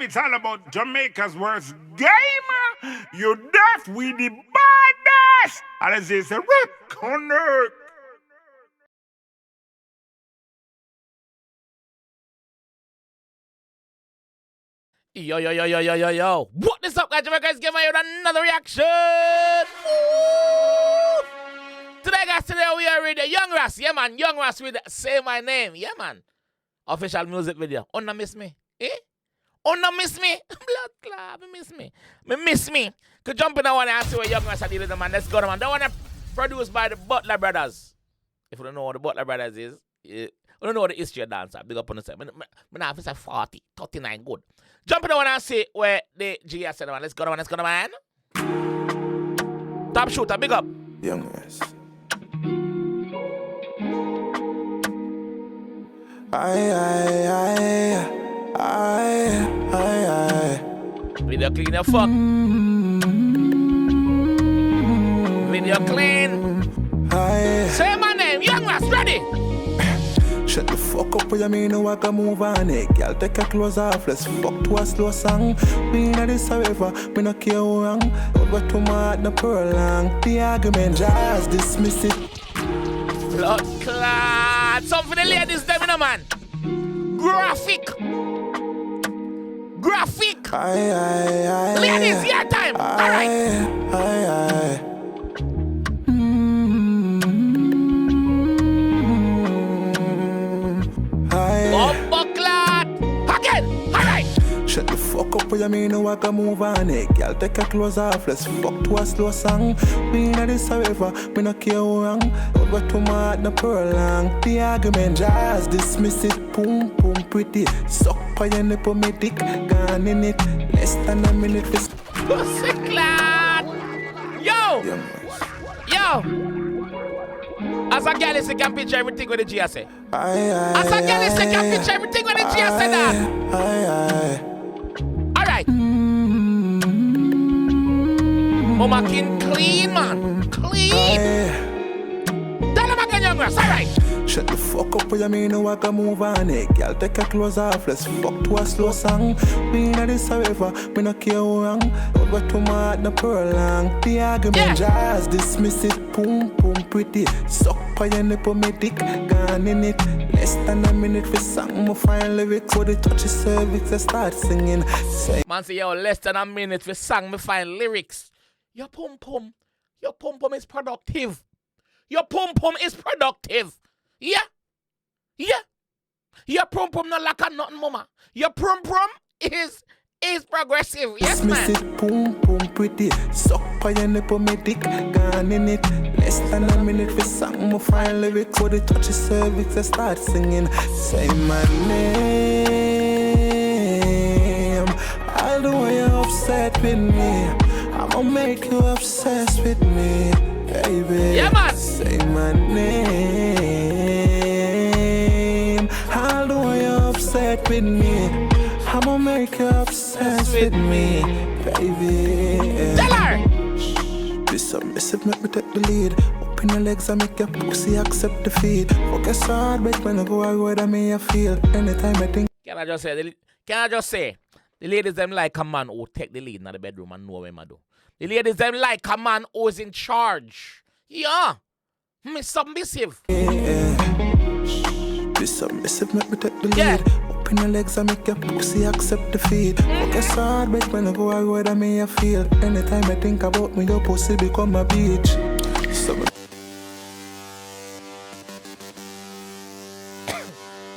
it's all about Jamaica's worst game. You deaf, we the baddest. And as it's a reconnect. Yo. What is up, guys? Jamaica is giving you another reaction. Ooh. Today, guys, we are with the Young Ras. Yeah, man. Young Ras with Say My Name. Yeah, man. Official music video. Unna miss me. Eh? Unna miss me. Blood club. Miss me. Could jump in that one and see what Young Ras are dealing with, man. Let's go, man. That one produced by the Butler Brothers. If you don't know what the Butler Brothers is, you don't know what the history of dance. Big up on the set. I now have 40, 39, good. Jump in the one and see where the G said, man. Let's go, man. Top shooter, big up. Young Ras. Video clean your fuck. Video clean. Say my name, Young Ras, ready? Shut the fuck up, what you mean? No, I can move on it. Girl, take your clothes off, let's fuck to a slow song. Me not this however, me no care who wrong. But too mad, no prolong. The argument, just dismiss it. Blood clot. Something for the ladies, them, you know, man. Graphic. Ladies, your time. Alright. Shut the fuck up, what you mean? No, I can move on it. Girl, take your clothes off, let's fuck to a slow song. Me not this however, me no care who wrong. But too mad, no prolong. The argument, just dismiss it. Boom, pretty. Suck by your nipple, me dick. Gone in it. Less than a minute for pussy clot. Yo. As a girl, you can picture everything with the G say. As a girl, you can picture everything with the G say that. Alright. Mama King clean, man. Clean. Tell him again, Young Ras. Alright. Shut the fuck up, what you mean? No, I can move on it. Girl, take your clothes off, let's fuck to a slow song. Me not this however, me no care who wrong. But too mad, no prolong. The argument, just dismiss it. Boom, pretty. Suck by your nipple, me dick. Gone in it. Less than a minute for song, my fine lyrics. So they touch the cervix, I start singing. Man say, yo, less than a minute for song, me fine lyrics. Your pum pum is productive. Your pum is productive. Yeah. Your pum not like a nothing, mama. Your pum is progressive. Yes, man. Dismiss it, boom, pretty. Suck by your nipple, me dick. Gone in it. Less than a minute for song, my fine lyrics. So they touch the cervix, I start singing. Say my name. I'll do why you're upset with me. I'ma make you obsessed with me, baby. Yeah, man. Say my name. I'll do why you're upset with me. I'ma make you obsessed with me, baby. Tell her. Be submissive, make me take the lead. Open your legs and make your pussy accept defeat. Focus hard, but when I go out, what I may feel. Anytime I think. Can I just say, the ladies them like a man who take the lead in the bedroom and know what I do. The ladies them like a man who is in charge. Yeah. Me submissive. Yeah. Be submissive, make me take the lead. Open your legs and make your pussy accept defeat. Focus hard, but when I go out, what I may feel. Anytime I think about me, your pussy become a beach.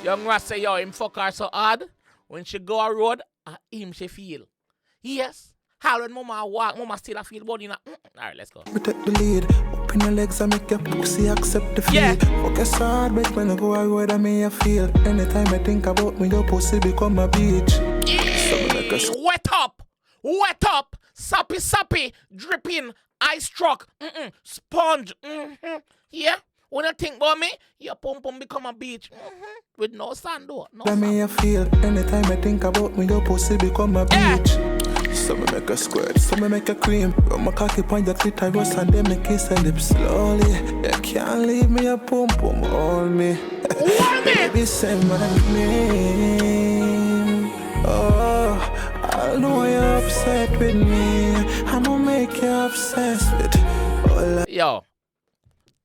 Young Ras say, yo, him fuck her so hard. When she go a road, him she feel. Yes. How when mama walk, mama still a feel body. Alright, let's go. We take the lead. Open your legs and make your pussy accept the feed. Focus hard, but when I go out, what I may feel. Anytime I think about me, your pussy become a beach. Wet up, sappy, dripping, ice struck, sponge, yeah. When you think about me, your pum become a beach, with no sand though. No sand. May I feel anytime I think about me, your pussy become a beach. Some make a squirt, some make a cream. Rub my cocky on your clitoris and then make kiss her lips slowly. You can't leave me a pum hold me. Hold me. Baby, say my name. Oh, I'll know you're upset with me. I'ma make you obsessed with all Yo.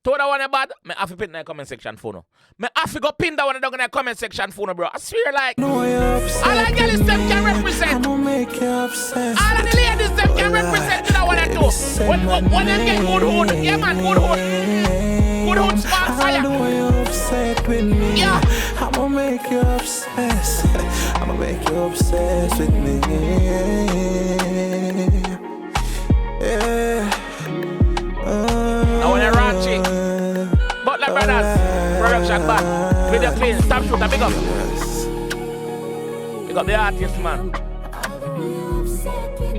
Told that one bad, me have to pin in the comment section for no. Me have to go pin that one down in the comment section for no, bro. I swear like all the girls them can represent. I'ma make you obsessed. All of the ladies them can represent that one too. When them get good hood, yeah man, good hood. Good hood spark fire. I know you're upset with me. Yeah. I'ma make you obsessed. I'ma make you obsessed with me. Yeah. I want a raunchy. Butler Brothers, production band. Video clean, stop shooter, big up. Big up the artist, man.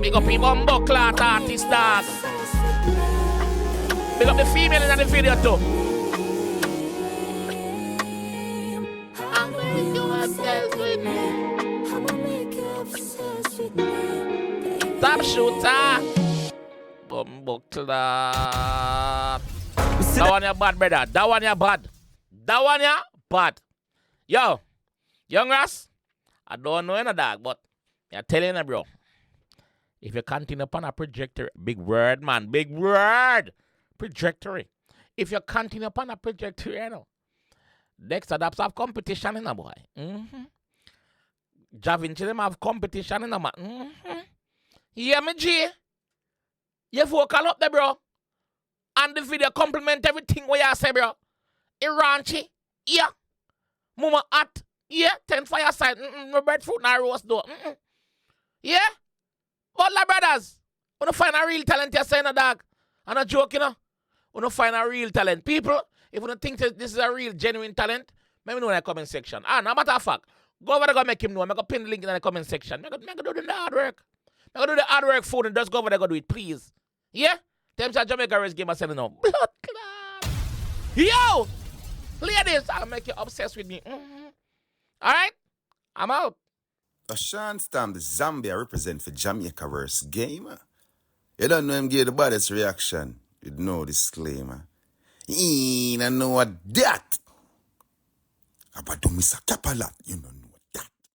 Big up the bumbo cloth artist, dog. Big up the female in the video, too. I'm gonna make you obsessed with me. Stop shooter. Bumbo cloth. That one you bad, brother. That one you bad. That one you bad. Yo, young Ras, I don't know any dog, but I'm telling you, bro. If you continue upon a trajectory, big word, man, big word, trajectory. If you continue upon a trajectory, you know, next adapts have competition in a boy. Javinci them have competition in a man. Yeah, me G. You vocal up there, bro. And the video compliment everything what you say, bro. Raunchy, yeah. Mama hot, yeah. 10 fireside, no breadfruit, no roast though. Yeah. But like brothers, when you find a real talent, you're saying a dog. I'm not joking, you know. When you find a real talent, people, if you don't think this is a real, genuine talent, let me know in the comment section. And no matter of fact, go over there, go make him know. I'm going to pin the link in the comment section. I'm going to do the hard work. I'm going to do the hard work for and just go over there, go do it, please. Yeah? Them say Jamaica race game, I said no. Blood clot. Yo! Ladies, I'll make you obsessed with me. Alright? I'm out. A Sean Stam, the Zambia represent for Jamaica verse game. You don't know him give the baddest reaction. You know disclaimer. I know what that. About do Mr. Kapalat, you know.